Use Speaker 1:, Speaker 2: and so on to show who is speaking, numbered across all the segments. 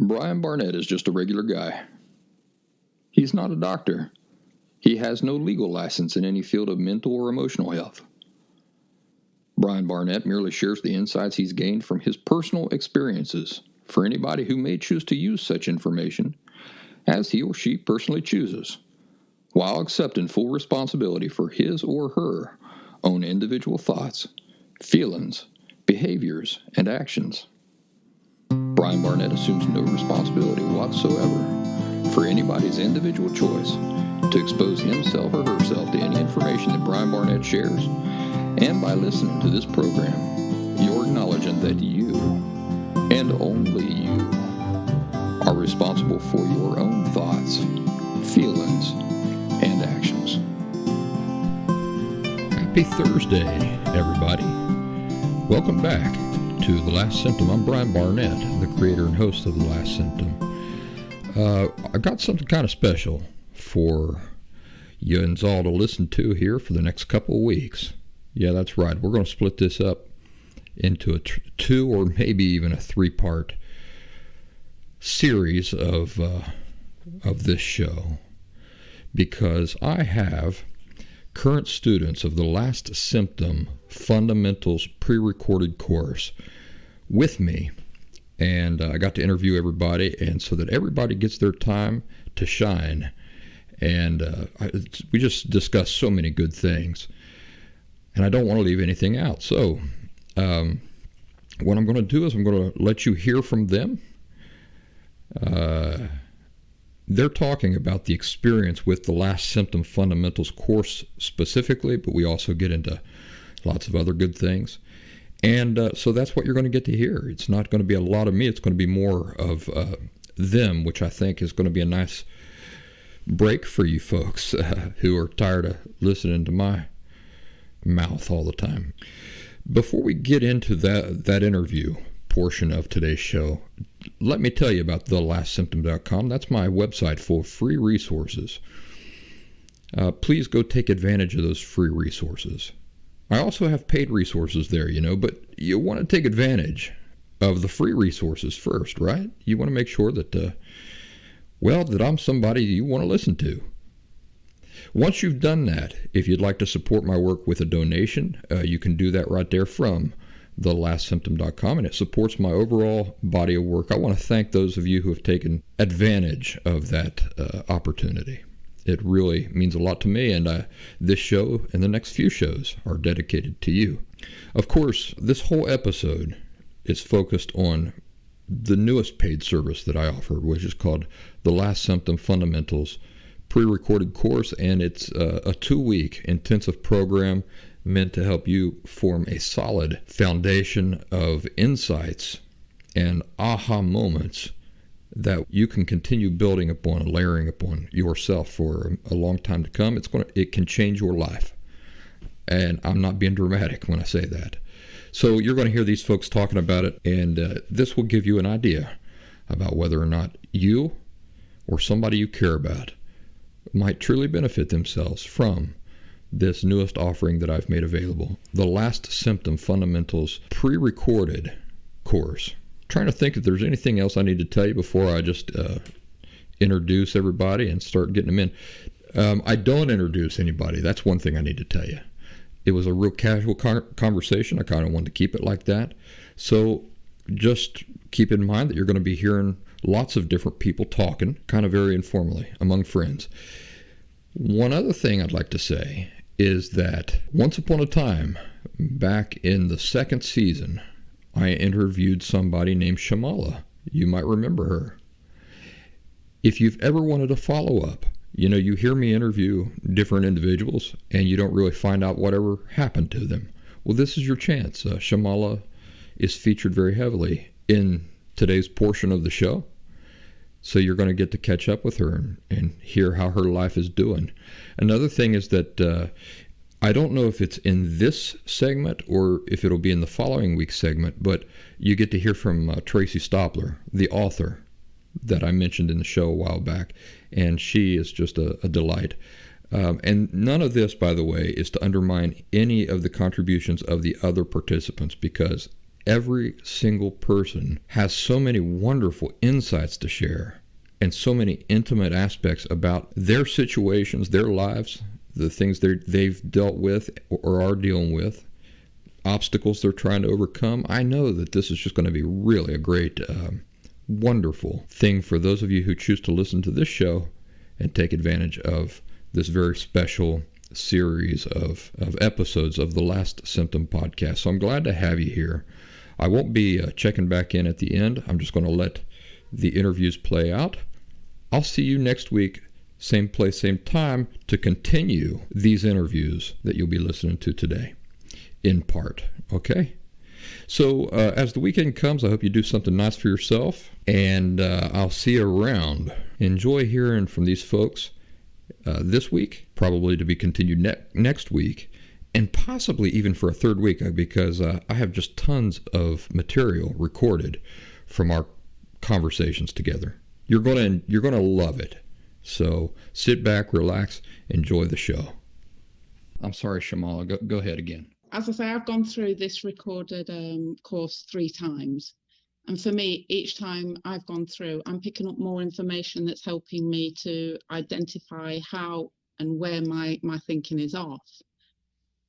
Speaker 1: Brian Barnett is just a regular guy. He's not a doctor. He has no legal license in any field of mental or emotional health. Brian Barnett merely shares the insights he's gained from his personal experiences for anybody who may choose to use such information as he or she personally chooses, while accepting full responsibility for his or her own individual thoughts, feelings, behaviors, and actions. Brian Barnett assumes no responsibility whatsoever for anybody's individual choice to expose himself or herself to any information that Brian Barnett shares, and by listening to this program, you're acknowledging that you, and only you, are responsible for your own thoughts, feelings, and actions.
Speaker 2: Happy Thursday, everybody. Welcome back to The Last Symptom. I'm Brian Barnett, the creator and host of The Last Symptom. I got something kind of special for you and all to listen to here for the next couple of weeks. Yeah, that's right. We're going to split this up into a two or maybe even a three-part series of this show, because I have current students of the Last Symptom Fundamentals pre-recorded course with me, and I got to interview everybody, and so that everybody gets their time to shine. And we just discussed so many good things, and I don't want to leave anything out. So what I'm going to do is I'm going to let you hear from them. They're talking about the experience with the Last Symptom Fundamentals course specifically, but we also get into lots of other good things. And so that's what you're going to get to hear. It's not going to be a lot of me. It's going to be more of them, which I think is going to be a nice break for you folks who are tired of listening to my mouth all the time. Before we get into that interview portion of today's show, let me tell you about thelastsymptom.com. That's my website full of free resources. Please go take advantage of those free resources. I also have paid resources there, but you want to take advantage of the free resources first, right? You want to make sure that, that I'm somebody you want to listen to. Once you've done that, if you'd like to support my work with a donation, you can do that right there from thelastsymptom.com, and it supports my overall body of work. I want to thank those of you who have taken advantage of that opportunity. It really means a lot to me, and this show and the next few shows are dedicated to you. Of course, this whole episode is focused on the newest paid service that I offer, which is called the Last Symptom Fundamentals pre-recorded course, and it's a 2-week intensive program meant to help you form a solid foundation of insights and aha moments that you can continue building upon and layering upon yourself for a long time to come. It can change your life. And I'm not being dramatic when I say that. So you're going to hear these folks talking about it, and this will give you an idea about whether or not you or somebody you care about might truly benefit themselves from this newest offering that I've made available, the Last Symptom Fundamentals pre-recorded course. Trying to think if there's anything else I need to tell you before I just introduce everybody and start getting them in. I don't introduce anybody. That's one thing I need to tell you. It was a real casual conversation. I kind of wanted to keep it like that. So just keep in mind that you're going to be hearing lots of different people talking, kind of very informally, among friends. One other thing I'd like to say is that once upon a time, back in the second season, I interviewed somebody named Shamala. You might remember her. If you've ever wanted a follow-up, you hear me interview different individuals and you don't really find out whatever happened to them. Well, this is your chance. Shamala is featured very heavily in today's portion of the show. So you're going to get to catch up with her and hear how her life is doing. Another thing is that I don't know if it's in this segment or if it'll be in the following week's segment, but you get to hear from Tracy Stopler, the author that I mentioned in the show a while back, and she is just a delight. And none of this, by the way, is to undermine any of the contributions of the other participants, because every single person has so many wonderful insights to share and so many intimate aspects about their situations, their lives, the things they've dealt with or are dealing with, obstacles they're trying to overcome. I know that this is just going to be really a great, wonderful thing for those of you who choose to listen to this show and take advantage of this very special series of episodes of the Last Symptom podcast. So I'm glad to have you here. I won't be checking back in at the end. I'm just going to let the interviews play out. I'll see you next week, same place, same time, to continue these interviews that you'll be listening to today, in part. Okay? So as the weekend comes, I hope you do something nice for yourself, and I'll see you around. Enjoy hearing from these folks this week, probably to be continued next week, and possibly even for a third week, because I have just tons of material recorded from our conversations together. You're gonna love it. So sit back, relax, enjoy the show. I'm sorry, Shamala. Go ahead again.
Speaker 3: As I say, I've gone through this recorded course 3 times. And for me, each time I've gone through, I'm picking up more information that's helping me to identify how and where my thinking is off.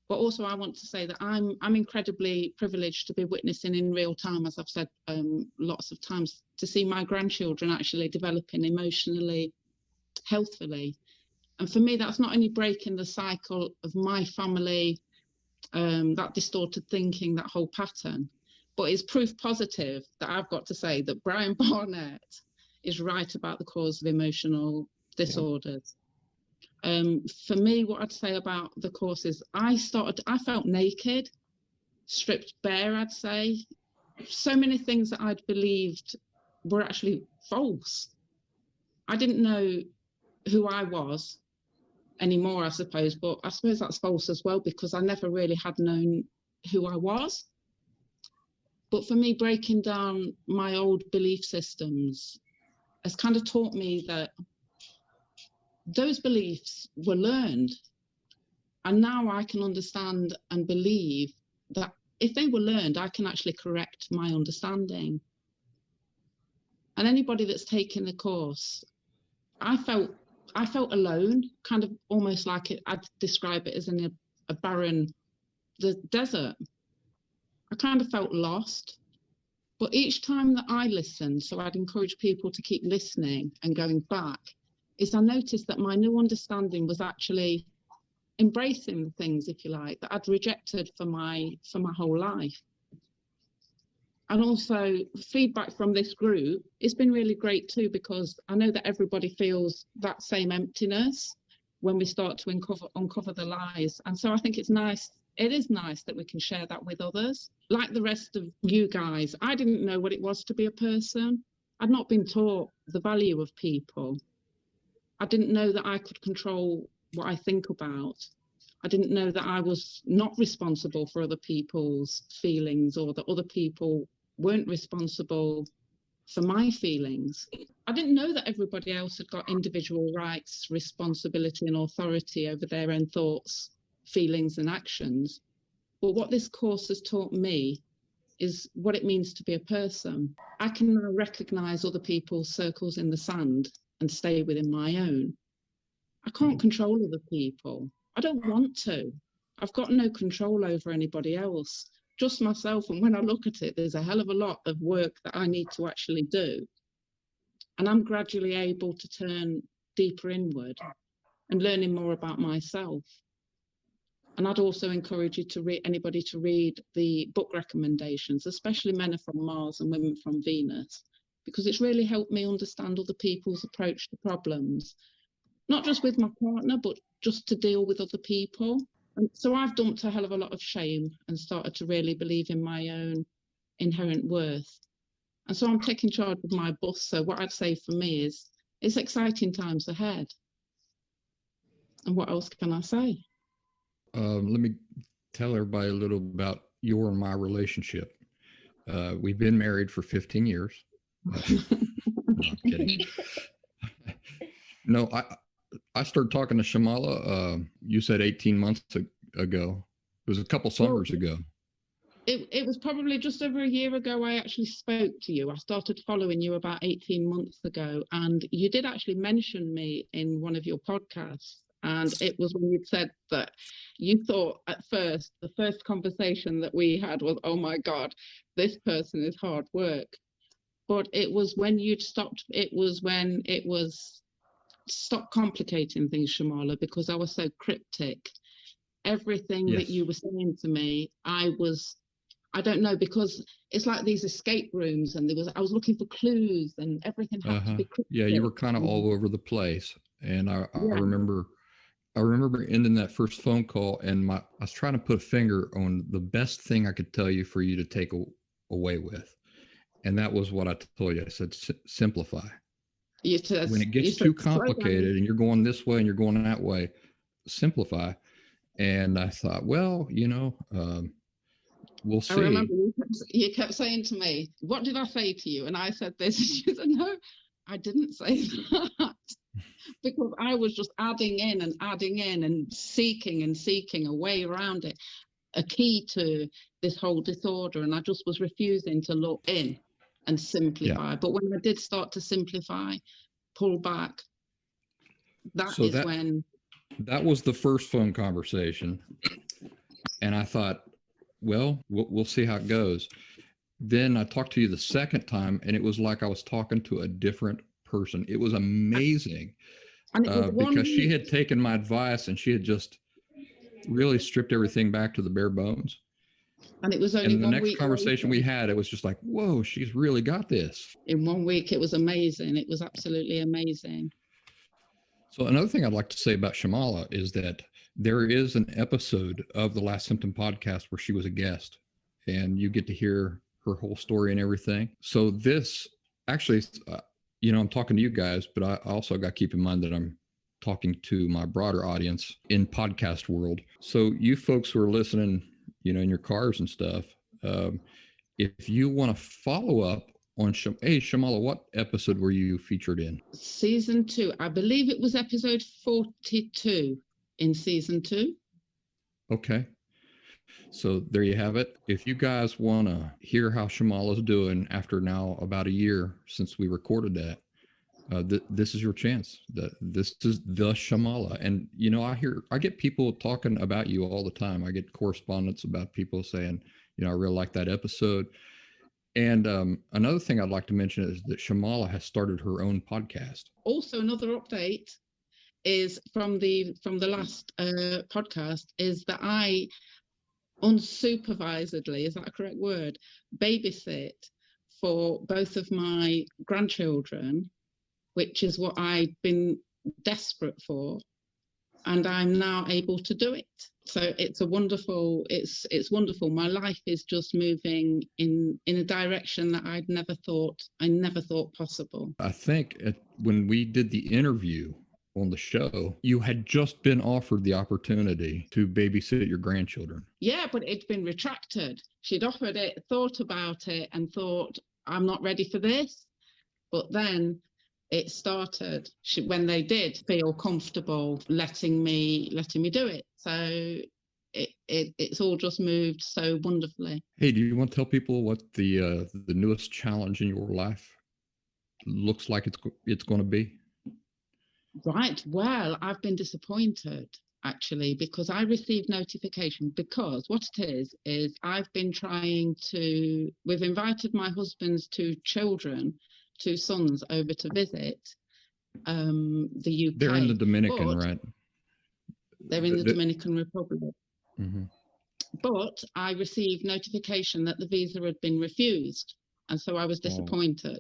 Speaker 3: But also I want to say that I'm incredibly privileged to be witnessing in real time, as I've said lots of times, to see my grandchildren actually developing emotionally, healthfully. And for me, that's not only breaking the cycle of my family, that distorted thinking, that whole pattern, but it's proof positive that I've got to say that Brian Barnett is right about the cause of emotional disorders. For me, what I'd say about the course is I felt naked, stripped bare, I'd say. So many things that I'd believed were actually false. I didn't know who I was anymore, I suppose, but I suppose that's false as well, because I never really had known who I was. But for me, breaking down my old belief systems has kind of taught me that those beliefs were learned. And now I can understand and believe that if they were learned, I can actually correct my understanding. And anybody that's taken the course, I felt alone, kind of almost like I'd describe it as in a barren desert. I kind of felt lost. But each time that I listened, so I'd encourage people to keep listening and going back, is I noticed that my new understanding was actually embracing the things, if you like, that I'd rejected for my whole life. And also feedback from this group, it's been really great too, because I know that everybody feels that same emptiness when we start to uncover the lies. And so I think it's nice. It is nice that we can share that with others. Like the rest of you guys, I didn't know what it was to be a person. I'd not been taught the value of people. I didn't know that I could control what I think about. I didn't know that I was not responsible for other people's feelings, or that other people weren't responsible for my feelings. I didn't know that everybody else had got individual rights, responsibility, and authority over their own thoughts, feelings, and actions. But what this course has taught me is what it means to be a person. I can now recognize other people's circles in the sand and stay within my own. I can't control other people. I don't want to. I've got no control over anybody else, just myself. And when I look at it, there's a hell of a lot of work that I need to actually do. And I'm gradually able to turn deeper inward and learning more about myself. And I'd also encourage you to anybody to read the book recommendations, especially Men Are From Mars and Women From Venus, because it's really helped me understand other people's approach to problems, not just with my partner, but just to deal with other people. And so I've dumped a hell of a lot of shame and started to really believe in my own inherent worth. And so I'm taking charge of my bus. So what I'd say for me is it's exciting times ahead. And what else can I say?
Speaker 2: Let me tell everybody a little about your and my relationship. We've been married for 15 years. No, I'm kidding. No, I started talking to Shamala, you said 18 months ago. It was a couple summers ago.
Speaker 3: It was probably just over a year ago I actually spoke to you. I started following you about 18 months ago, and you did actually mention me in one of your podcasts. And it was when you said that you thought at first, the first conversation that we had was, oh my God, this person is hard work. But it was when you'd stopped, it was when it was stop complicating things, Shamala, because I was so cryptic. Everything that you were saying to me, I don't know, because it's like these escape rooms, and I was looking for clues, and everything had to be cryptic.
Speaker 2: Yeah, you were kind of all over the place, and I remember ending that first phone call, and I was trying to put a finger on the best thing I could tell you for you to take away with, and that was what I told you. I said, simplify. When it gets too complicated, and you're going this way and you're going that way, simplify. And I thought, well, we'll see.
Speaker 3: I remember you kept saying to me, what did I say to you? And I said this. She said, no, I didn't say that. Because I was just adding in and seeking a way around it, a key to this whole disorder. And I just was refusing to look in and simplify. But when I did start to simplify, pull back,
Speaker 2: that was the first phone conversation. And I thought, well, we'll see how it goes. Then I talked to you the second time, and it was like I was talking to a different person. It was amazing. And it was because she had taken my advice, and she had just really stripped everything back to the bare bones.
Speaker 3: And it was only 1 week.
Speaker 2: And the next conversation we had, it was just like, whoa, she's really got this.
Speaker 3: In 1 week, it was amazing. It was absolutely amazing.
Speaker 2: So another thing I'd like to say about Shamala is that there is an episode of the Last Symptom podcast where she was a guest, and you get to hear her whole story and everything. So this actually, I'm talking to you guys, but I also got to keep in mind that I'm talking to my broader audience in podcast world. So you folks who are listening, in your cars and stuff, if you want to follow up on Shamala, what episode were you featured in?
Speaker 3: Season 2. I believe it was episode 42 in season 2. Okay.
Speaker 2: So there you have it. If you guys want to hear how Shamala's doing after now about a year since we recorded that, this is your chance. This is the Shamala. And, I get people talking about you all the time. I get correspondence about people saying, I really like that episode. And another thing I'd like to mention is that Shamala has started her own podcast.
Speaker 3: Also, another update is from the last podcast is that I unsupervisedly, is that a correct word, babysit for both of my grandchildren, which is what I've been desperate for, and I'm now able to do it. So it's wonderful. My life is just moving in a direction that I never thought possible.
Speaker 2: I think when we did the interview on the show, you had just been offered the opportunity to babysit your grandchildren.
Speaker 3: Yeah, but it'd been retracted. She'd offered it, thought about it, and thought, I'm not ready for this. But then it started when they did feel comfortable letting me do it. So it's all just moved so wonderfully.
Speaker 2: Hey, do you want to tell people what the newest challenge in your life looks like it's going to be?
Speaker 3: Right. Well, I've been disappointed actually, because I received notification, because what it is I've been we've invited my husband's two sons over to visit the UK.
Speaker 2: They're in the Dominican, right?
Speaker 3: They're in the Dominican Republic.
Speaker 2: Mm-hmm.
Speaker 3: But I received notification that the visa had been refused, and so I was disappointed.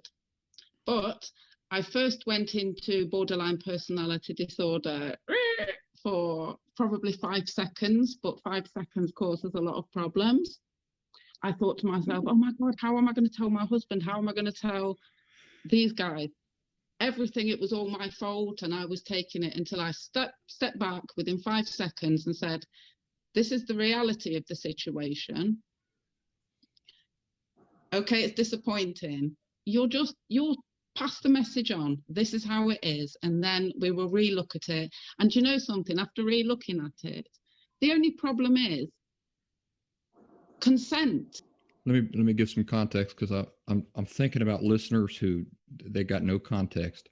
Speaker 3: But I first went into borderline personality disorder for probably 5 seconds, but 5 seconds causes a lot of problems. I thought to myself, oh my God, how am I going to tell my husband? How am I going to tell these guys? Everything, it was all my fault, and I was taking it until I stepped back within 5 seconds and said, this is the reality of the situation. Okay, it's disappointing. You'll pass the message on. This is how it is. And then we will relook at it. And you know something, after re-looking at it, the only problem is consent.
Speaker 2: Let me give some context, because I'm thinking about listeners who they got no context.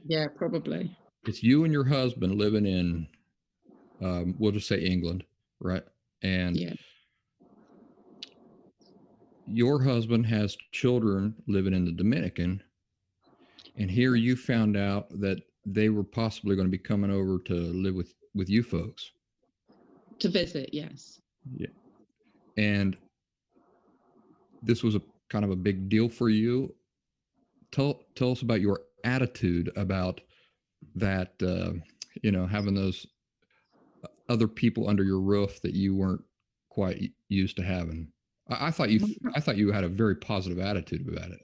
Speaker 3: Yeah, probably.
Speaker 2: It's you and your husband living in, we'll just say England, right? And
Speaker 3: Yeah.
Speaker 2: your husband has children living in the Dominican, and here you found out that they were possibly going to be coming over to live with you folks.
Speaker 3: To visit, yes.
Speaker 2: Yeah. And this was a kind of a big deal for you. Tell us about your attitude about that, having those other people under your roof that you weren't quite used to having. I thought you had a very positive attitude about it.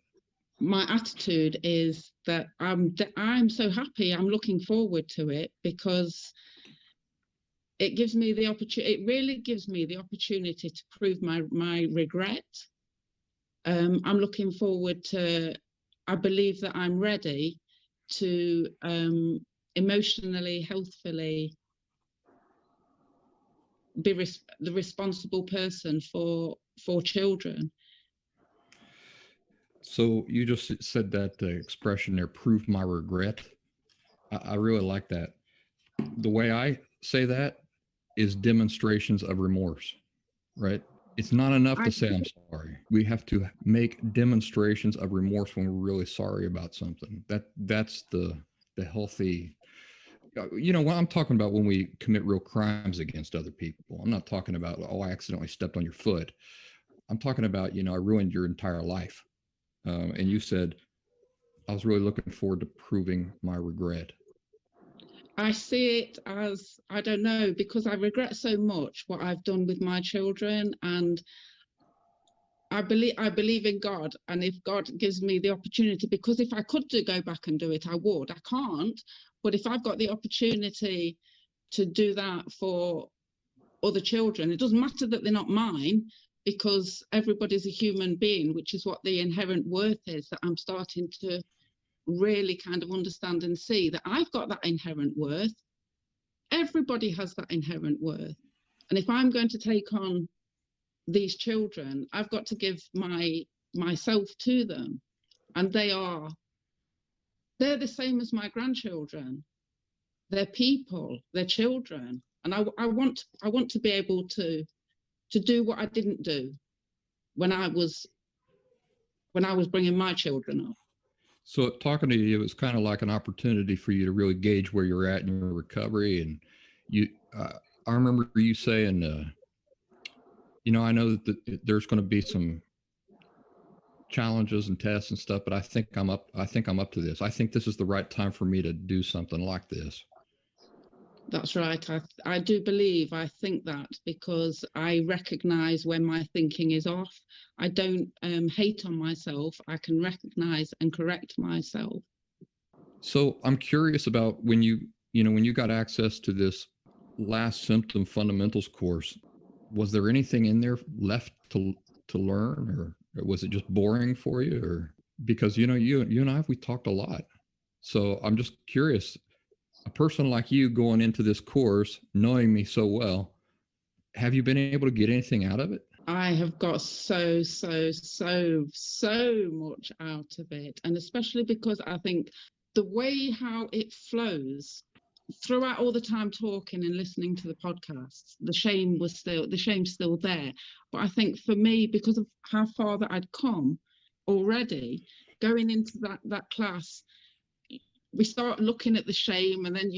Speaker 3: My attitude is that I'm so happy. I'm looking forward to it, because it gives me the opportunity. It really gives me the opportunity to prove my regret. I'm looking forward to. I believe that I'm ready to emotionally, healthfully be the responsible person for children.
Speaker 2: So you just said that expression there, prove my regret. I really like that. The way I say that is demonstrations of remorse, right? It's not enough to say I'm sorry. We have to make demonstrations of remorse when we're really sorry about something. That's the healthy. What I'm talking about when we commit real crimes against other people. I'm not talking about, I accidentally stepped on your foot. I'm talking about, I ruined your entire life. And you said, I was really looking forward to proving my regret.
Speaker 3: I see it as, I don't know, because I regret so much what I've done with my children, and I believe in God, and if God gives me the opportunity, because if I could go back and do it, I would. I can't, but if I've got the opportunity to do that for other children, it doesn't matter that they're not mine, because everybody's a human being, which is what the inherent worth is, that I'm starting to really kind of understand and see, that I've got that inherent worth. Everybody has that inherent worth. And if I'm going to take on these children, I've got to give myself to them. And they're the same as my grandchildren. They're people, they're children. And I want to be able to do what I didn't do when I was bringing my children up.
Speaker 2: So talking to you, it was kind of like an opportunity for you to really gauge where you're at in your recovery. And I remember you saying, I know that there's going to be some challenges and tests and stuff, but I think I'm up to this. I think this is the right time for me to do something like this.
Speaker 3: That's right. I do believe, I think that, because I recognize when my thinking is off. I don't hate on myself. I can recognize and correct myself.
Speaker 2: So I'm curious about when you got access to this Last Symptom Fundamentals course, was there anything in there left to learn, or was it just boring for you? Or because you and I, we talked a lot. So I'm just curious, a person like you going into this course, knowing me so well, have you been able to get anything out of it?
Speaker 3: I have got so much out of it. And especially because I think the way how it flows throughout all the time talking and listening to the podcasts, the shame's still there. But I think for me, because of how far that I'd come already, going into that class, we start looking at the shame, and then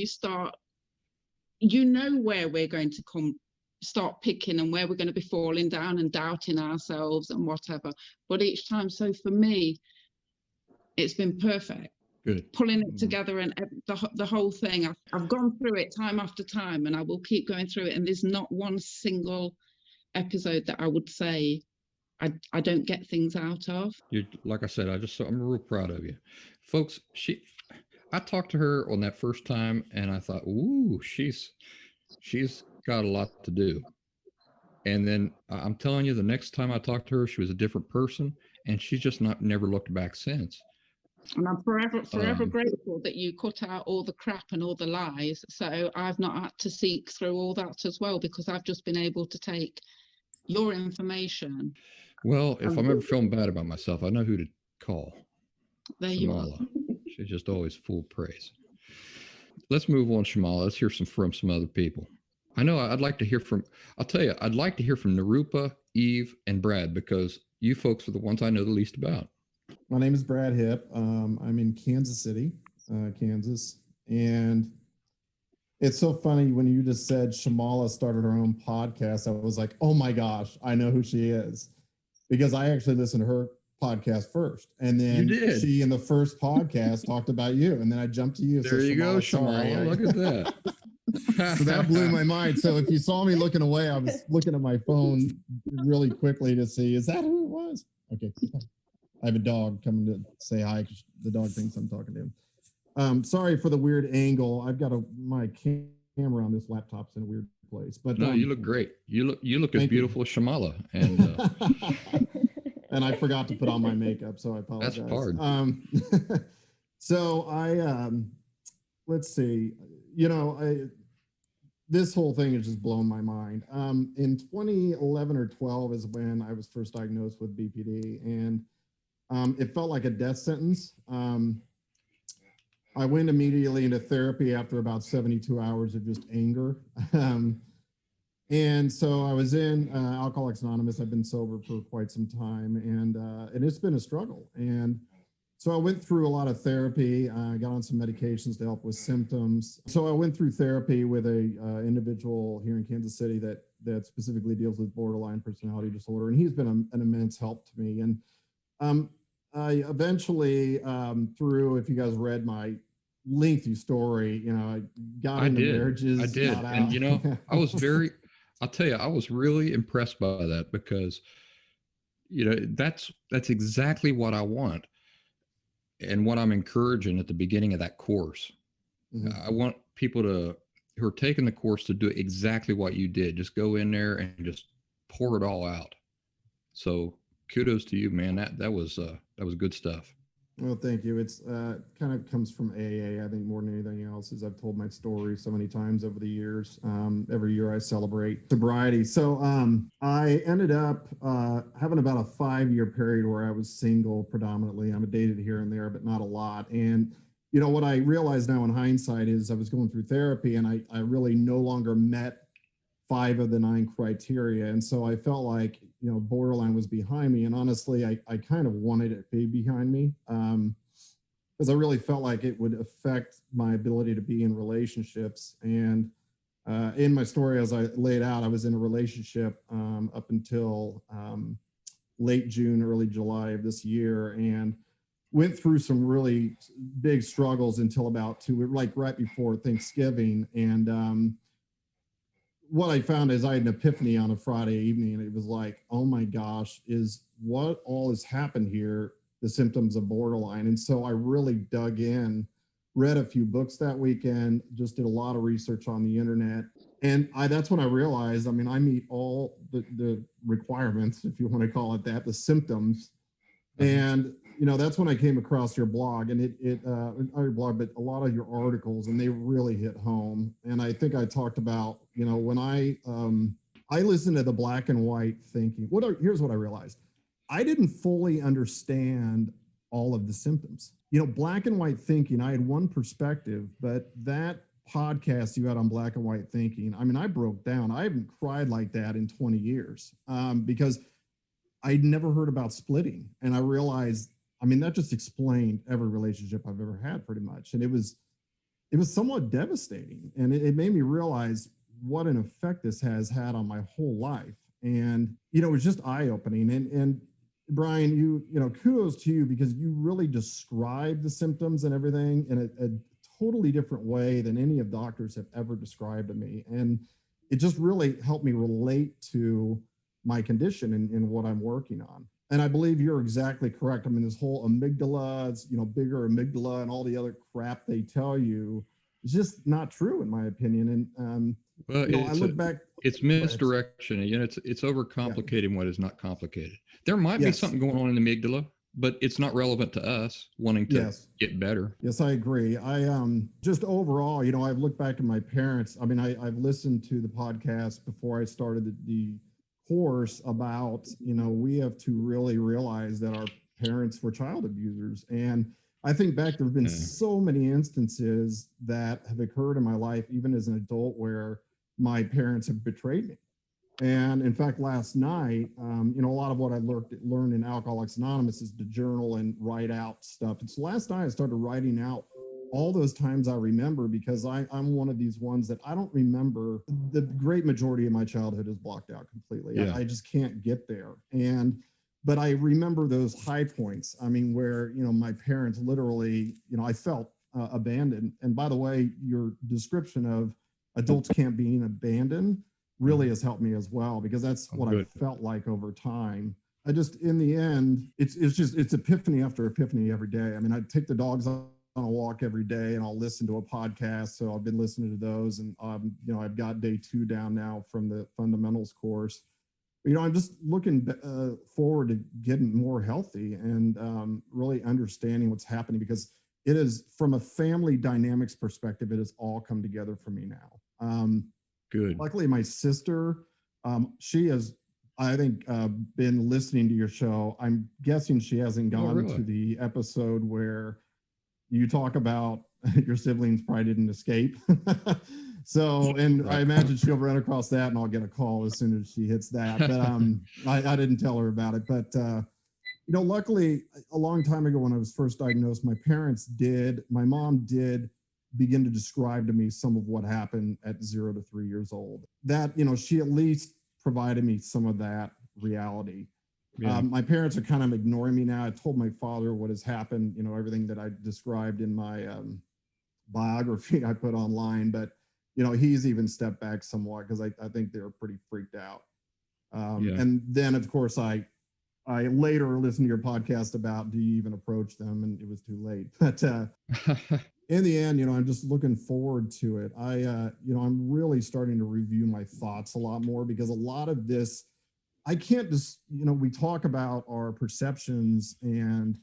Speaker 3: where we're going to start picking, and where we're going to be falling down and doubting ourselves and whatever. But each time, so for me, it's been perfect.
Speaker 2: Good.
Speaker 3: Pulling it together, and the whole thing. I've gone through it time after time, and I will keep going through it. And there's not one single episode that I would say I don't get things out of.
Speaker 2: Like I said, I'm real proud of you, folks. I talked to her on that first time, and I thought, ooh, she's got a lot to do. And then I'm telling you, the next time I talked to her, she was a different person, and she's just never looked back since.
Speaker 3: And I'm forever grateful that you cut out all the crap and all the lies. So I've not had to seek through all that as well, because I've just been able to take your information.
Speaker 2: Well, if I'm ever feeling bad about myself, I know who to call.
Speaker 3: There you are.
Speaker 2: Shamala. She's just always full of praise. Let's move on, Shamala. Let's hear from some other people. I know I'd like to hear from, I'll tell you, I'd like to hear from Narupa, Eve, and Brad, because you folks are the ones I know the least about.
Speaker 4: My name is Brad Hipp. I'm in Kansas City, Kansas. And it's so funny when you just said Shamala started her own podcast. I was like, oh my gosh, I know who she is. Because I actually listened to her podcast first. And then she in the first podcast talked about you. And then I jumped to you.
Speaker 2: There you go, Shamala. Look at that.
Speaker 4: So that blew my mind. So if you saw me looking away, I was looking at my phone really quickly to see, is that who it was? Okay. I have a dog coming to say hi because the dog thinks I'm talking to him. Sorry for the weird angle. I've got my camera on this laptop's in a weird place. But
Speaker 2: no, you look great. You look as beautiful as Shamala. And
Speaker 4: and I forgot to put on my makeup, so I apologize.
Speaker 2: That's hard.
Speaker 4: So I let's see. This whole thing has just blown my mind. In 2011 or 12 is when I was first diagnosed with BPD, and it felt like a death sentence. I went immediately into therapy after about 72 hours of just anger. And so I was in Alcoholics Anonymous. I've been sober for quite some time, and it's been a struggle. And so I went through a lot of therapy. I got on some medications to help with symptoms. So I went through therapy with a individual here in Kansas City that specifically deals with borderline personality disorder, and he's been an immense help to me. And I eventually, through, if you guys read my lengthy story, I got into marriages.
Speaker 2: I did. And, I'll tell you, I was really impressed by that because, that's exactly what I want. And what I'm encouraging at the beginning of that course. Mm-hmm. I want people who are taking the course to do exactly what you did. Just go in there and just pour it all out. So kudos to you, man. That was good stuff.
Speaker 4: Well, thank you. It's kind of comes from AA, I think, more than anything else, as I've told my story so many times over the years. Every year I celebrate sobriety. So I ended up having about a 5-year period where I was single predominantly. I'm dated here and there, but not a lot. And, what I realize now in hindsight is I was going through therapy and I really no longer met 5 of the 9 criteria. And so I felt like, borderline was behind me. And honestly, I kind of wanted it to be behind me because I really felt like it would affect my ability to be in relationships. And in my story, as I laid out, I was in a relationship up until late June, early July of this year, and went through some really big struggles until about right before Thanksgiving. And what I found is I had an epiphany on a Friday evening, and it was like, oh my gosh, is what all has happened here the symptoms of borderline? And so I really dug in, read a few books that weekend, just did a lot of research on the internet. And that's when I realized, I meet all the requirements, if you want to call it that, the symptoms. And, that's when I came across your blog, and not your blog, but a lot of your articles, and they really hit home. And I think I talked about, when I listened to the black and white thinking. Here's what I realized. I didn't fully understand all of the symptoms. Black and white thinking, I had one perspective, but that podcast you had on black and white thinking, I broke down. I haven't cried like that in 20 years because I'd never heard about splitting. And I realized, that just explained every relationship I've ever had pretty much. And it was somewhat devastating. And it made me realize what an effect this has had on my whole life. And, it was just eye-opening. And Brian, kudos to you because you really described the symptoms and everything in a totally different way than any of doctors have ever described to me. And it just really helped me relate to my condition and what I'm working on. And I believe you're exactly correct. this whole amygdala, bigger amygdala and all the other crap they tell you is just not true in my opinion. And I look back.
Speaker 2: It's misdirection. It's overcomplicating what is not complicated. There might be something going on in the amygdala, but it's not relevant to us wanting to get better.
Speaker 4: Yes, I agree. I just overall, I've looked back at my parents. I've listened to the podcast before I started the course about, we have to really realize that our parents were child abusers. And I think back, there have been so many instances that have occurred in my life, even as an adult, where my parents have betrayed me. And in fact, last night, a lot of what I learned in Alcoholics Anonymous is to journal and write out stuff. It's last night I started writing out all those times I remember, because I'm one of these ones that I don't remember. The great majority of my childhood is blocked out completely.
Speaker 2: Yeah.
Speaker 4: I just can't get there. But I remember those high points. I mean, where, my parents literally, I felt abandoned. And by the way, your description of adults can't be abandoned really has helped me as well, because that's what I felt like over time. I just, in the end, it's epiphany after epiphany every day. I mean, I take the dogs on a walk every day, and I'll listen to a podcast. So I've been listening to those, and I've got day 2 down now from the fundamentals course. I'm just looking forward to getting more healthy and really understanding what's happening, because it is, from a family dynamics perspective, it has all come together for me now.
Speaker 2: Good.
Speaker 4: Luckily, my sister, she has, I think, been listening to your show. I'm guessing she hasn't gone to the episode where you talk about your siblings probably didn't escape. So, and I imagine she'll run across that, and I'll get a call as soon as she hits that. But I didn't tell her about it. But luckily, a long time ago when I was first diagnosed, my mom did begin to describe to me some of what happened at 0 to 3 years old. That, she at least provided me some of that reality. Yeah. My parents are kind of ignoring me now. I told my father what has happened, everything that I described in my biography I put online, but he's even stepped back somewhat, because I think they're pretty freaked out. And then, of course, I later listened to your podcast about, do you even approach them? And it was too late. But in the end, I'm just looking forward to it. I'm really starting to review my thoughts a lot more, because a lot of this, I can't just, we talk about our perceptions and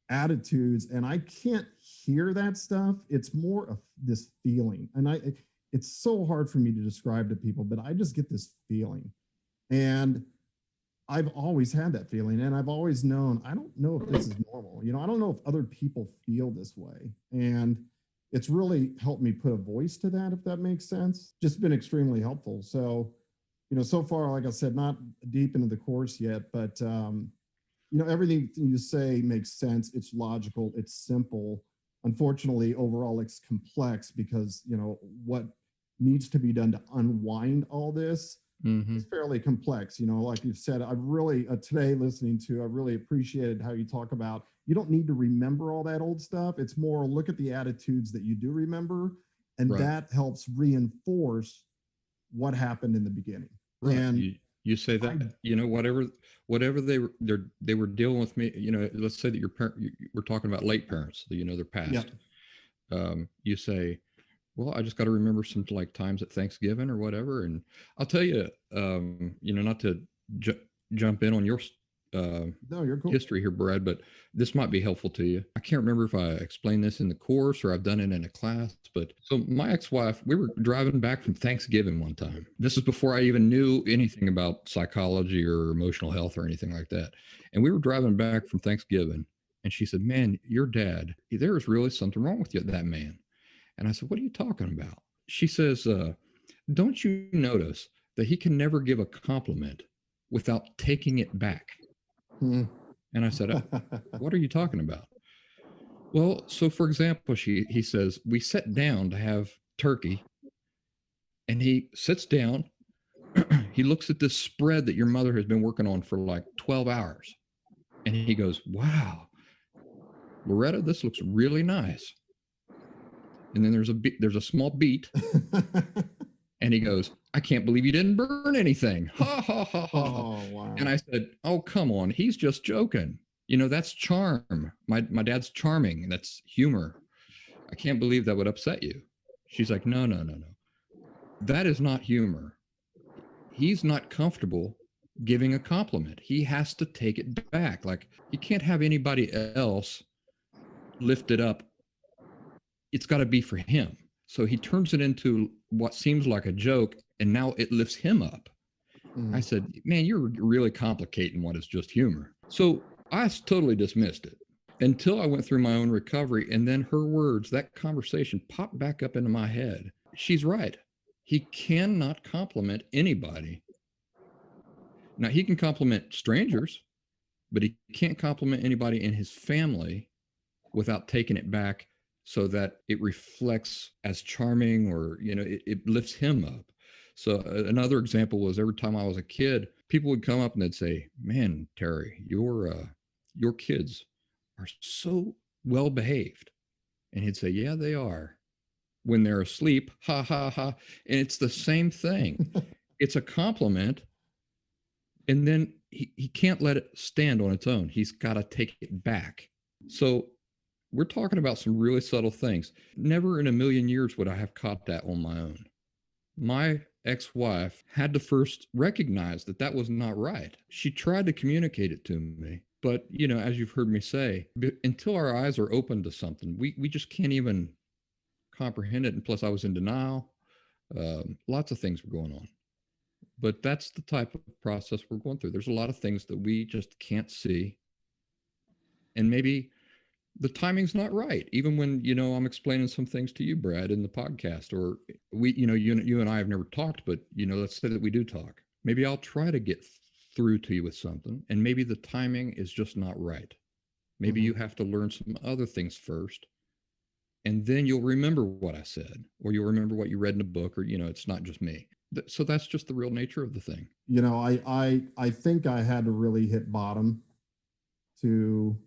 Speaker 4: attitudes, and I can't hear that stuff. It's more of this feeling. And it's so hard for me to describe to people, but I just get this feeling. And I've always had that feeling, and I've always known, I don't know if this is normal. I don't know if other people feel this way. And it's really helped me put a voice to that, if that makes sense. Just been extremely helpful. So, so far, like I said, not deep into the course yet, but, everything you say makes sense. It's logical. It's simple. Unfortunately, overall, it's complex, because, what needs to be done to unwind all this is fairly complex. Like you've said, I've really, today listening to, I really appreciated how you talk about, you don't need to remember all that old stuff. It's more, look at the attitudes that you do remember, and that helps reinforce what happened in the beginning. Right. And
Speaker 2: you say that, whatever they were dealing with me, let's say that we're talking about late parents, they're passed. Yeah. You say, well, I just got to remember some times at Thanksgiving or whatever. And I'll tell you, not to jump in on your
Speaker 4: no, you're cool.
Speaker 2: history here, Brad, but this might be helpful to you. I can't remember if I explained this in the course or I've done it in a class, but so my ex-wife, we were driving back from Thanksgiving one time. This is before I even knew anything about psychology or emotional health or anything like that. And we were driving back from Thanksgiving, and she said, "Man, your dad, there is really something wrong with you, that man." And I said, "What are you talking about?" She says, "Don't you notice that he can never give a compliment without taking it back?" And I said, "What are you talking about?" "Well, so for example," he says, "we sat down to have turkey, and he sits down, he looks at this spread that your mother has been working on for 12 hours. And he goes, 'Wow, Loretta, this looks really nice.' And then there's a small beat, and he goes, 'I can't believe you didn't burn anything.' Ha ha ha ha."
Speaker 4: Oh, wow.
Speaker 2: And I said, "Oh, come on, he's just joking. That's charm. My dad's charming. That's humor. I can't believe that would upset you." She's like, No. That is not humor. He's not comfortable giving a compliment. He has to take it back. He can't have anybody else lift it up. It's got to be for him. So he turns it into what seems like a joke, and now it lifts him up. I said, man, you're really complicating what is just humor. So I totally dismissed it until I went through my own recovery. And then her words, that conversation popped back up into my head. She's right. He cannot compliment anybody. Now, he can compliment strangers, but he can't compliment anybody in his family without taking it back so that it reflects as charming, or, it lifts him up. So another example was, every time I was a kid, people would come up and they'd say, man, Terry, your kids are so well behaved. And he'd say, yeah, they are. When they're asleep, ha, ha, ha. And it's the same thing. It's a compliment. And then he can't let it stand on its own. He's got to take it back. So we're talking about some really subtle things. Never in a million years would I have caught that on my own. My ex-wife had to first recognize that that was not right. She tried to communicate it to me. But, as you've heard me say, until our eyes are open to something, we just can't even comprehend it. And plus, I was in denial. Lots of things were going on. But that's the type of process we're going through. There's a lot of things that we just can't see. And maybe the timing's not right. Even when, I'm explaining some things to you, Brad, in the podcast, or you and I have never talked, but, let's say that we do talk. Maybe I'll try to get through to you with something, and maybe the timing is just not right. Maybe you have to learn some other things first, and then you'll remember what I said, or you'll remember what you read in a book, or, it's not just me. So that's just the real nature of the thing.
Speaker 4: I think I had to really hit bottom and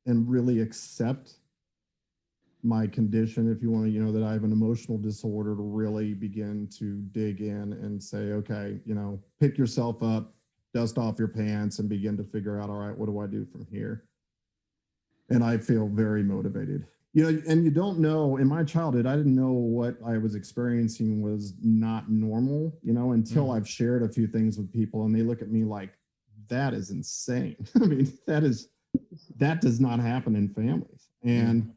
Speaker 4: really accept my condition, if you want to, that I have an emotional disorder, to really begin to dig in and say, okay, pick yourself up, dust off your pants, and begin to figure out, all right, what do I do from here? And I feel very motivated. And you don't know, in my childhood, I didn't know what I was experiencing was not normal, until I've shared a few things with people and they look at me like, that is insane. I mean, that does not happen in families. And,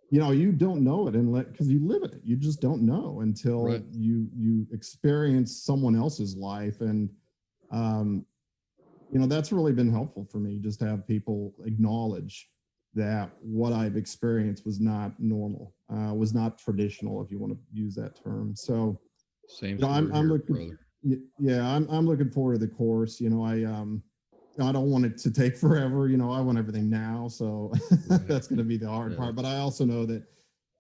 Speaker 4: you don't know it because you live in it. You just don't know until you experience someone else's life. And, that's really been helpful for me, just to have people acknowledge that what I've experienced was not normal, was not traditional, if you want to use that term. So, I'm looking, I'm looking forward to the course. I don't want it to take forever. I want everything now. So that's going to be the hard part. But I also know that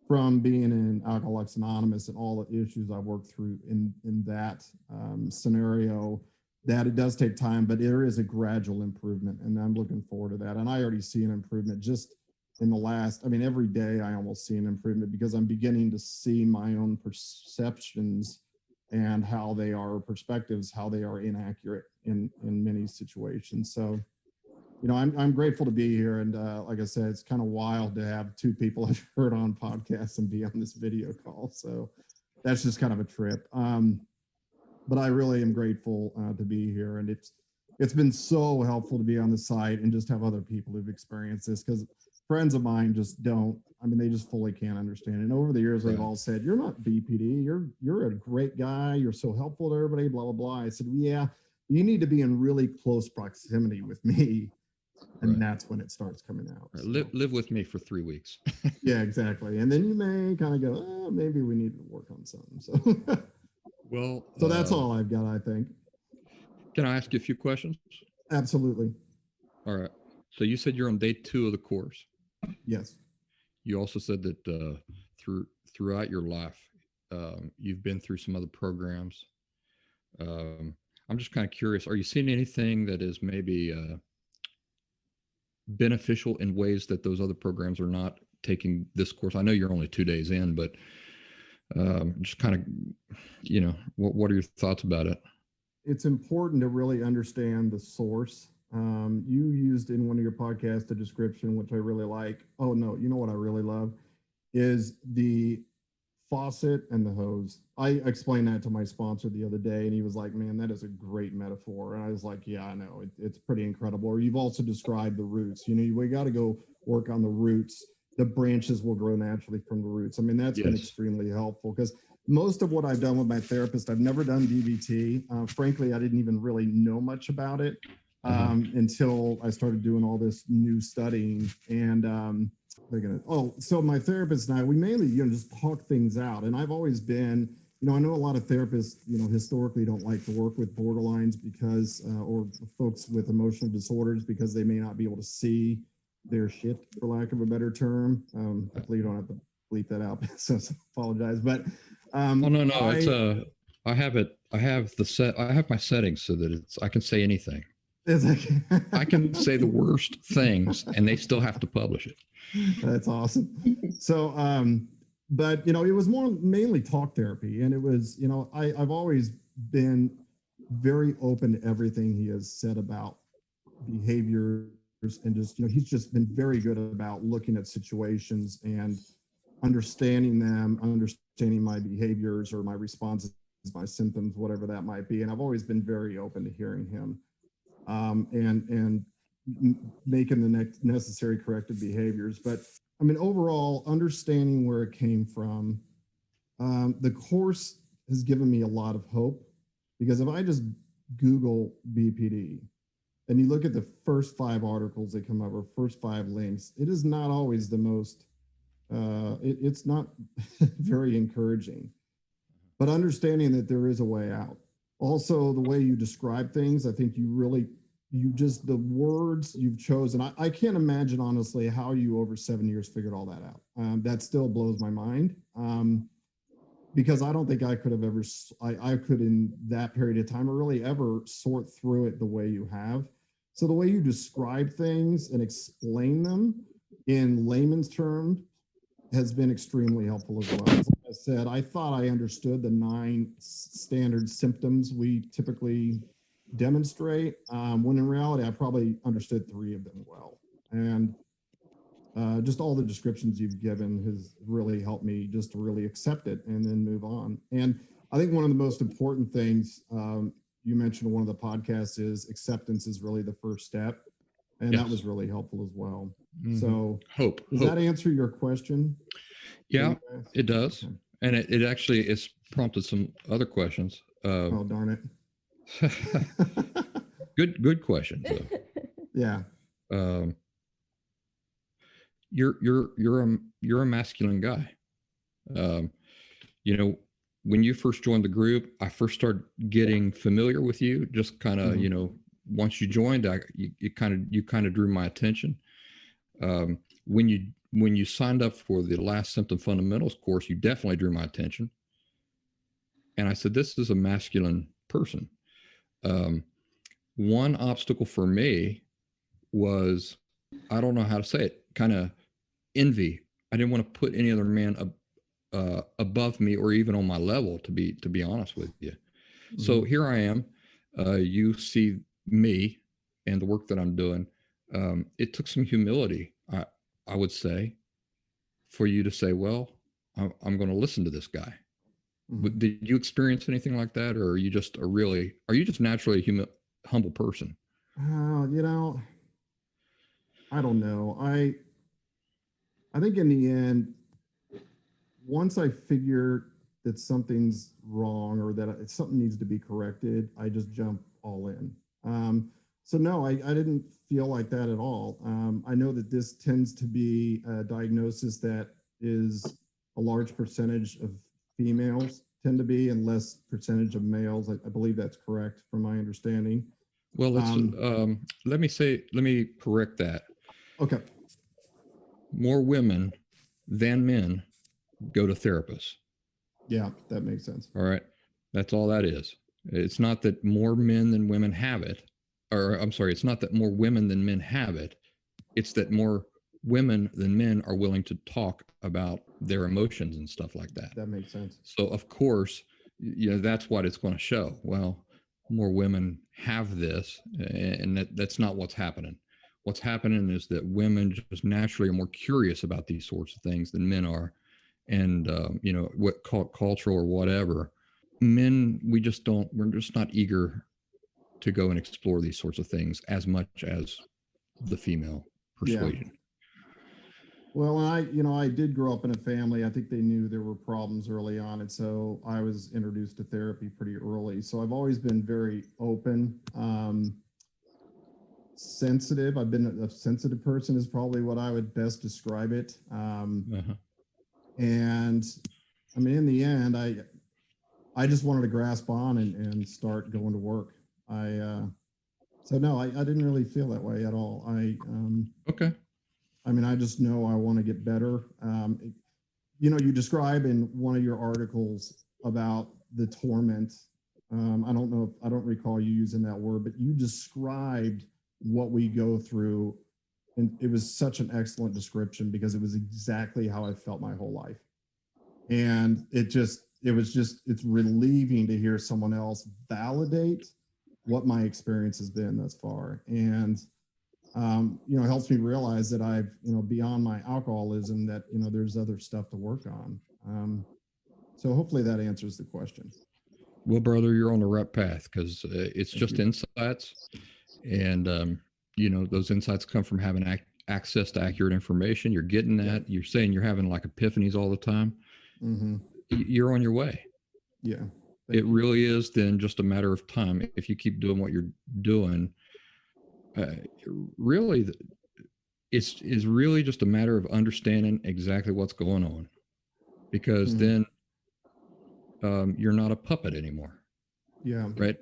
Speaker 4: from being in Alcoholics Anonymous and all the issues I've worked through in that scenario, that it does take time, but there is a gradual improvement, and I'm looking forward to that. And I already see an improvement just in the last, every day I almost see an improvement, because I'm beginning to see my own perceptions and how they are perspectives, how they are inaccurate in many situations. So, I'm grateful to be here. And like I said, it's kind of wild to have two people I've heard on podcasts and be on this video call. So that's just kind of a trip. But I really am grateful to be here. And it's been so helpful to be on the site and just have other people who've experienced this, because friends of mine just don't. They just fully can't understand. And over the years, they've all said, you're not BPD. You're a great guy. You're so helpful to everybody, blah, blah, blah. I said, yeah, you need to be in really close proximity with me. And that's when it starts coming out.
Speaker 2: So. Live with me for 3 weeks.
Speaker 4: Yeah, exactly. And then you may kind of go, maybe we need to work on something. So, so that's all I've got, I think.
Speaker 2: Can I ask you a few questions?
Speaker 4: Absolutely.
Speaker 2: All right. So you said you're on day 2 of the course.
Speaker 4: Yes.
Speaker 2: You also said that throughout your life, you've been through some other programs. I'm just kind of curious, are you seeing anything that is maybe beneficial in ways that those other programs are not taking this course? I know you're only 2 days in, but just kind of, what are your thoughts about it?
Speaker 4: It's important to really understand the source. You used in one of your podcasts a description, which I really like. Oh, no, you know what I really love is the faucet and the hose. I explained that to my sponsor the other day, and he was like, man, that is a great metaphor. And I was like, yeah, I know. It's pretty incredible. Or you've also described the roots. We got to go work on the roots. The branches will grow naturally from the roots. That's been extremely helpful, because most of what I've done with my therapist, I've never done DBT. Frankly, I didn't even really know much about it until I started doing all this new studying. And so my therapist and I, we mainly, just talk things out. And I've always been, I know a lot of therapists, historically don't like to work with borderlines because, or folks with emotional disorders, because they may not be able to see their shit, for lack of a better term. Hopefully you don't have to bleep that out, so apologize. But
Speaker 2: it's I have my settings so that I can say anything. I can say the worst things and they still have to publish it.
Speaker 4: That's awesome. So but it was mainly talk therapy, and it was, I've always been very open to everything he has said about behaviors, and just, he's just been very good about looking at situations and understanding them, understanding my behaviors or my responses, my symptoms, whatever that might be. And I've always been very open to hearing him and making the necessary corrective behaviors. But I mean, overall, understanding where it came from, the course has given me a lot of hope, because if I just Google BPD and you look at the first 5 articles that come up, or first 5 links, it is not always the most, it's not very encouraging. But understanding that there is a way out. Also, the way you describe things, I think the words you've chosen, I can't imagine, honestly, how you over 7 years figured all that out. That still blows my mind, because I don't think I could have ever, I could in that period of time, or really ever sort through it the way you have. So the way you describe things and explain them in layman's terms has been extremely helpful as well. As I said, I thought I understood the 9 standard symptoms we typically demonstrate, when in reality, I probably understood 3 of them well. And just all the descriptions you've given has really helped me just to really accept it and then move on. And I think one of the most important things you mentioned in one of the podcasts is acceptance is really the first step. And that was really helpful as well. Mm-hmm. So does that answer your question?
Speaker 2: Yeah, it does. Okay. And it actually, it's prompted some other questions.
Speaker 4: Oh, darn it.
Speaker 2: Good question. So.
Speaker 4: Yeah.
Speaker 2: You're a masculine guy. When you first joined the group, I first started getting familiar with you, just kind of, mm-hmm. Once you joined, you kind of drew my attention. When you signed up for the Last Symptom Fundamentals course, you definitely drew my attention. And I said, this is a masculine person. One obstacle for me was, I don't know how to say it, kind of envy. I didn't want to put any other man above me or even on my level, to be honest with you. Mm-hmm. So here I am. You see me and the work that I'm doing. It took some humility, I would say, for you to say, well, I'm going to listen to this guy. Mm-hmm. Did you experience anything like that? Or are you just naturally a humble person?
Speaker 4: I don't know. I think in the end, once I figure that something's wrong or that something needs to be corrected, I just jump all in. So no, I didn't feel like that at all. I know that this tends to be a diagnosis that is a large percentage of females tend to be and less percentage of males. I believe that's correct from my understanding.
Speaker 2: Well, let me correct that.
Speaker 4: Okay.
Speaker 2: More women than men go to therapists.
Speaker 4: Yeah, that makes sense.
Speaker 2: All right. That's all that is. It's not that more men than women have it. Or I'm sorry, it's not that more women than men have it. It's that more women than men are willing to talk about their emotions and stuff like that.
Speaker 4: That makes sense.
Speaker 2: So of course, that's what it's going to show. Well, more women have this, and that's not what's happening. What's happening is that women just naturally are more curious about these sorts of things than men are. And, what cultural or whatever, men, we're just not eager to go and explore these sorts of things as much as the female persuasion.
Speaker 4: Well, I did grow up in a family. I think they knew there were problems early on, and so I was introduced to therapy pretty early. So I've always been very open, sensitive. I've been a sensitive person is probably what I would best describe it.
Speaker 2: Uh-huh.
Speaker 4: And I mean, in the end, I just wanted to grasp on and start going to work. So no, I didn't really feel that way at all.
Speaker 2: Okay.
Speaker 4: I mean, I just know I want to get better. You describe in one of your articles about the torment. I don't know I don't recall you using that word, but you described what we go through. And it was such an excellent description because it was exactly how I felt my whole life. And it's relieving to hear someone else validate what my experience has been thus far. And it helps me realize that I've, beyond my alcoholism, that, there's other stuff to work on. So hopefully that answers the question.
Speaker 2: Well, brother, you're on the right path because it's just insights. And, those insights come from having access to accurate information. You're getting that. You're saying you're having like epiphanies all the time.
Speaker 4: Mm-hmm.
Speaker 2: You're on your way.
Speaker 4: Yeah.
Speaker 2: It really is then just a matter of time. If you keep doing what you're doing, really, it's really just a matter of understanding exactly what's going on, because then you're not a puppet anymore.
Speaker 4: Yeah.
Speaker 2: Right.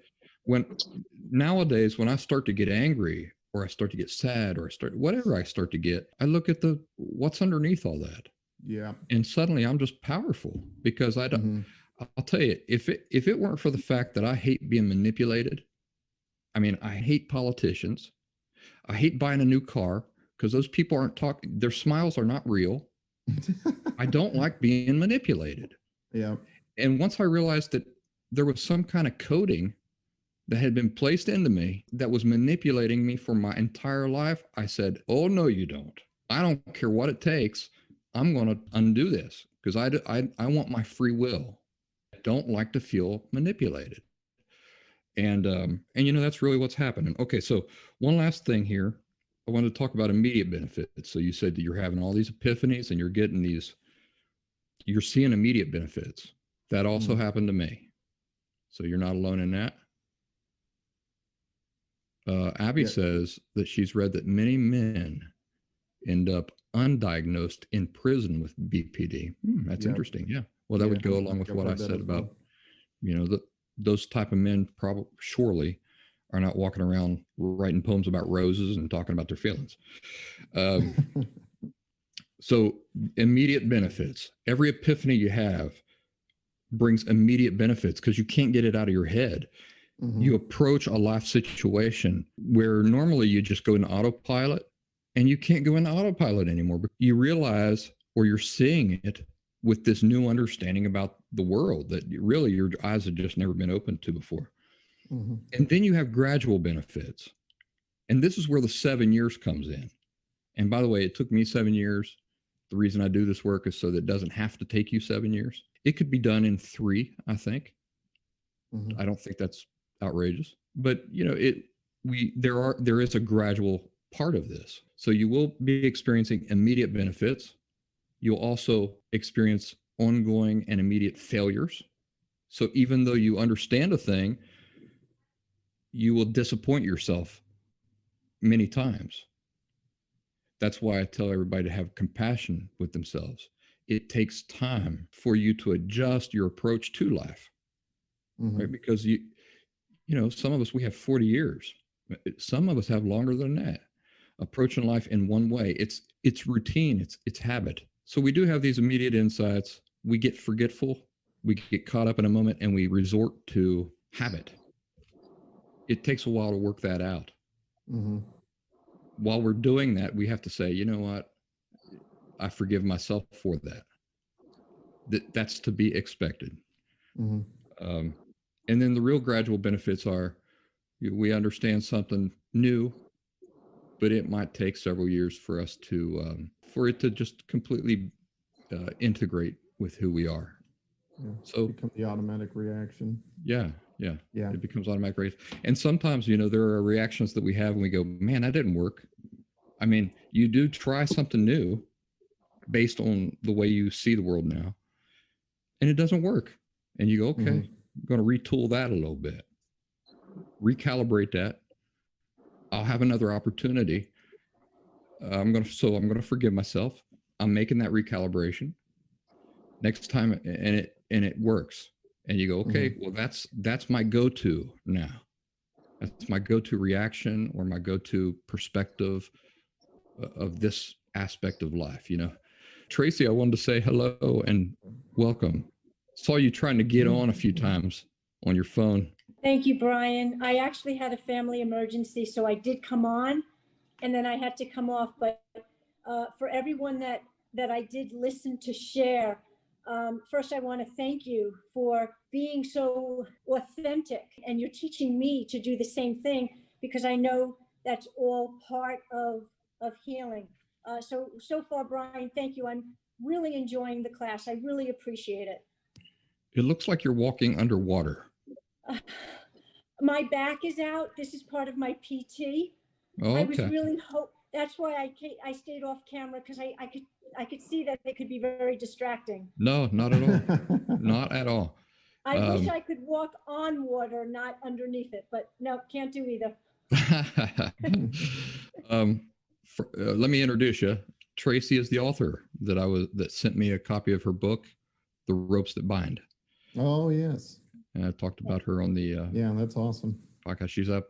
Speaker 2: Nowadays, when I start to get angry or I start to get sad or whatever I start to get, I look at what's underneath all that.
Speaker 4: Yeah.
Speaker 2: And suddenly I'm just powerful because I don't. Mm-hmm. I'll tell you, if it weren't for the fact that I hate being manipulated, I mean, I hate politicians. I hate buying a new car because those people aren't talking. Their smiles are not real. I don't like being manipulated.
Speaker 4: Yeah.
Speaker 2: And once I realized that there was some kind of coding that had been placed into me that was manipulating me for my entire life, I said, oh, no, you don't. I don't care what it takes. I'm going to undo this because I want my free will. I don't like to feel manipulated. And that's really what's happening. Okay, so one last thing here. I wanted to talk about immediate benefits. So you said that you're having all these epiphanies and you're seeing immediate benefits. That also happened to me. So you're not alone in that. Abby says that she's read that many men end up undiagnosed in prison with BPD. That's interesting. Yeah. Well, that would go along with what I said about, those type of men surely are not walking around writing poems about roses and talking about their feelings. So immediate benefits. Every epiphany you have brings immediate benefits because you can't get it out of your head. Mm-hmm. You approach a life situation where normally you just go into autopilot, and you can't go into autopilot anymore. But you realize, or you're seeing it with this new understanding about the world that really your eyes have just never been opened to before. Mm-hmm. And then you have gradual benefits. And this is where the 7 years comes in. And by the way, it took me 7 years. The reason I do this work is so that it doesn't have to take you 7 years. It could be done in 3, I think. Mm-hmm. I don't think that's outrageous. But there is a gradual part of this. So you will be experiencing immediate benefits. You'll also experience ongoing and immediate failures. So even though you understand a thing, you will disappoint yourself many times. That's why I tell everybody to have compassion with themselves. It takes time for you to adjust your approach to life, right? Because some of us, we have 40 years. Some of us have longer than that. Approaching life in one way. It's routine. It's habit. So we do have these immediate insights. We get forgetful. We get caught up in a moment and we resort to habit. It takes a while to work that out. Mm-hmm. While we're doing that, we have to say, you know what? I forgive myself for that. That's to be expected. Mm-hmm. And then the real gradual benefits are we understand something new, but it might take several years for us for it to just completely integrate with who we are.
Speaker 4: Yeah, so become the automatic reaction.
Speaker 2: Yeah. It becomes automatic reaction. And sometimes, there are reactions that we have and we go, man, that didn't work. I mean, you do try something new based on the way you see the world now, and it doesn't work. And you go, okay, I'm going to retool that a little bit, recalibrate that. I'll have another opportunity. I'm going to forgive myself. I'm making that recalibration next time, and it works. And you go, okay, well, that's my go-to now. That's my go-to reaction or my go-to perspective of this aspect of life. Tracy, I wanted to say hello and welcome. Saw you trying to get on a few times on your phone.
Speaker 5: Thank you, Brian. I actually had a family emergency, so I did come on, and then I had to come off. But for everyone that I did listen to share, first I want to thank you for being so authentic, and you're teaching me to do the same thing, because I know that's all part of healing. So far, Brian, thank you. I'm really enjoying the class. I really appreciate it.
Speaker 2: It looks like you're walking underwater.
Speaker 5: My back is out. This is part of my PT.
Speaker 2: Oh, okay.
Speaker 5: I was really that's why I stayed off camera, because I could see that it could be very distracting.
Speaker 2: No, not at all. Not at all.
Speaker 5: I wish I could walk on water, not underneath it, but no, can't do either.
Speaker 2: Let me introduce you. Tracy is the author that sent me a copy of her book, The Ropes That Bind.
Speaker 4: Oh, yes.
Speaker 2: And I talked about her on the
Speaker 4: yeah, that's awesome
Speaker 2: podcast. She's up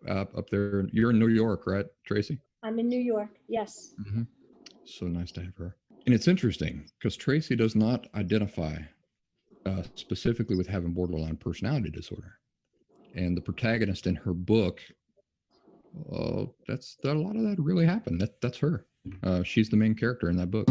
Speaker 2: there. You're in New York, right, Tracy?
Speaker 5: I'm in New York. Yes.
Speaker 2: Mm-hmm. So nice to have her. And it's interesting because Tracy does not identify specifically with having borderline personality disorder. And the protagonist in her book, a lot of that really happened. That's her. She's the main character in that book.